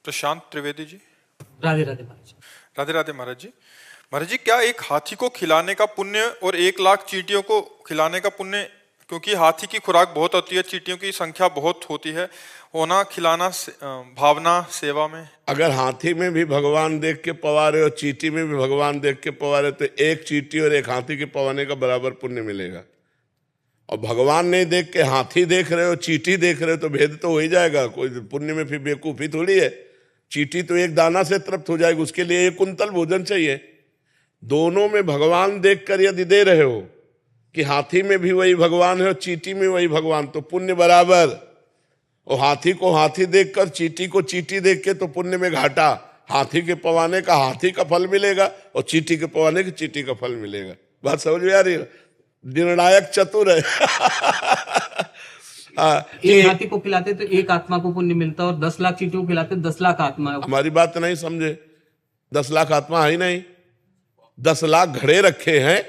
प्रशांत त्रिवेदी जी। राधे राधे महाराज। राधे राधे महाराज जी। महाराज जी, क्या एक हाथी को खिलाने का पुण्य और 1 लाख चींटियों को खिलाने का पुण्य, क्योंकि हाथी की खुराक बहुत होती है, चींटियों की संख्या बहुत होती है, होना खिलाना भावना सेवा में? अगर हाथी में भी भगवान देख के पवारे और चींटी में भी भगवान देख के पवारे तो एक चींटी और एक हाथी के पवाने का बराबर पुण्य मिलेगा। और भगवान नहीं देख के हाथी देख रहे हो, चींटी देख रहे हो तो भेद तो हो ही जाएगा। कोई पुण्य में फिर बेवकूफी थोड़ी है। चींटी तो एक दाना से तृप्त हो जाएगी, उसके लिए 1 कुंतल भोजन चाहिए। दोनों में भगवान देखकर यदि दे रहे हो कि हाथी में भी वही भगवान है और चींटी में वही भगवान, तो पुण्य बराबर। और हाथी को हाथी देखकर चींटी को चींटी देख के तो पुण्य में घाटा। हाथी के पवाने का हाथी का फल मिलेगा और चींटी के पवाने के चींटी का फल मिलेगा। बात समझ में आ रही है? निर्णायक चतुर है। एक हाथी को खिलाते तो 1 आत्मा को पुण्य मिलता, और 10 लाख चींटियों को खिलाते 10 लाख आत्मा। हमारी बात नहीं समझे। 10 लाख आत्मा है ही नहीं, 10 लाख घड़े रखे हैं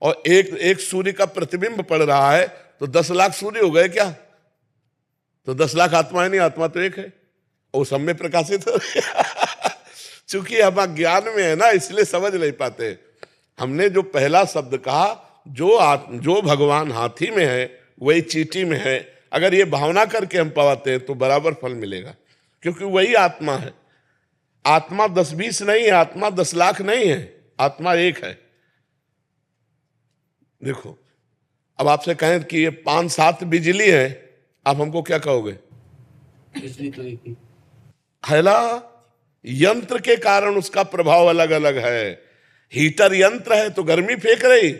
और एक सूर्य का प्रतिबिंब पड़ रहा है, तो 10 लाख सूर्य हो गए क्या? तो 10 लाख आत्मा है नहीं, आत्मा तो एक है, वो सब में प्रकाशित है। चूंकि हम ज्ञान में है ना, इसलिए समझ नहीं पाते। हमने जो पहला शब्द कहा, जो भगवान हाथी में है वही चींटी में है, अगर ये भावना करके हम पाते हैं तो बराबर फल मिलेगा, क्योंकि वही आत्मा है। आत्मा 10-20 नहीं है, आत्मा 10 लाख नहीं है, आत्मा एक है। देखो, अब आपसे कहें कि ये 5-7 बिजली है, आप हमको क्या कहोगे? बिजली तो एक ही है ना। यंत्र के कारण उसका प्रभाव अलग अलग है। हीटर यंत्र है तो गर्मी फेंक रही,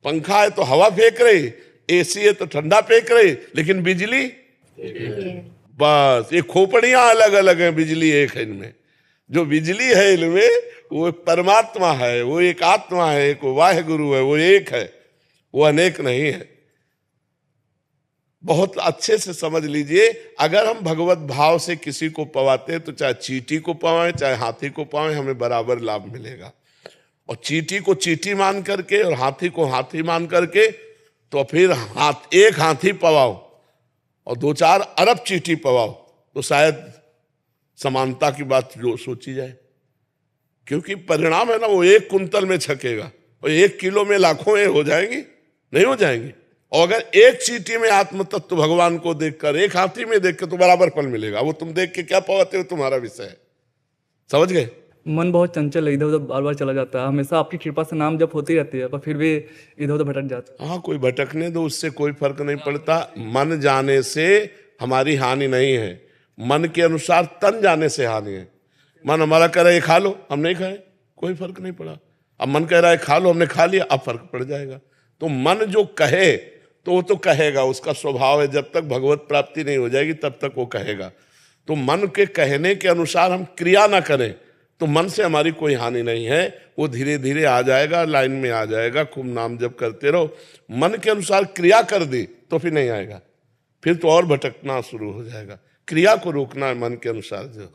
पंखा है तो हवा फेंक रही, एसी है तो ठंडा फेंक रही, लेकिन बिजली बस, ये खोपड़ियां अलग अलग हैं, बिजली एक है इनमें। जो बिजली है इनमें वो एक परमात्मा है, वो एक आत्मा है, एक वाहे गुरु है, वो एक है, वो अनेक नहीं है। बहुत अच्छे से समझ लीजिए। अगर हम भगवत भाव से किसी को पवाते हैं तो चाहे चींटी को पवाएं चाहे हाथी को पवाएं, हमें बराबर लाभ मिलेगा। और चींटी को चींटी मान करके और हाथी को हाथी मान करके, तो फिर एक हाथी पवाओ और 2-4 अरब चींटी पवाओ, तो शायद समानता की बात जो सोची जाए। क्योंकि परिणाम है ना, वो 1 कुंतल में छकेगा और 1 किलो में लाखों हो जाएंगी, नहीं हो जाएंगी। और अगर एक चींटी में आत्म तत्व भगवान को देखकर, एक हाथी में देखकर, तो बराबर फल मिलेगा। वो तुम देख के क्या पवाते हो तुम्हारा विषय है। समझ गए? मन बहुत चंचल है, इधर उधर बार बार चला जाता है। हमेशा आपकी कृपा से नाम जप होती रहती है, पर फिर भी इधर उधर भटक जाता है। हाँ, कोई भटकने दो, उससे कोई फर्क नहीं पड़ता। मन जाने से हमारी हानि नहीं है, मन के अनुसार तन जाने से हानि है। मन हमारा कह रहा है खा लो, हम नहीं खाए, कोई फर्क नहीं पड़ा। अब मन कह रहा है खा लो, हमने खा लिया, अब फर्क पड़ जाएगा। तो मन जो कहे तो वो तो कहेगा, उसका स्वभाव है। जब तक भगवत प्राप्ति नहीं हो जाएगी तब तक वो कहेगा। तो मन के कहने के अनुसार हम क्रिया ना करें तो मन से हमारी कोई हानि नहीं है। वो धीरे धीरे आ जाएगा, लाइन में आ जाएगा। खूब नाम जप करते रहो। मन के अनुसार क्रिया कर दी तो फिर नहीं आएगा, फिर तो और भटकना शुरू हो जाएगा। क्रिया को रोकना है मन के अनुसार जो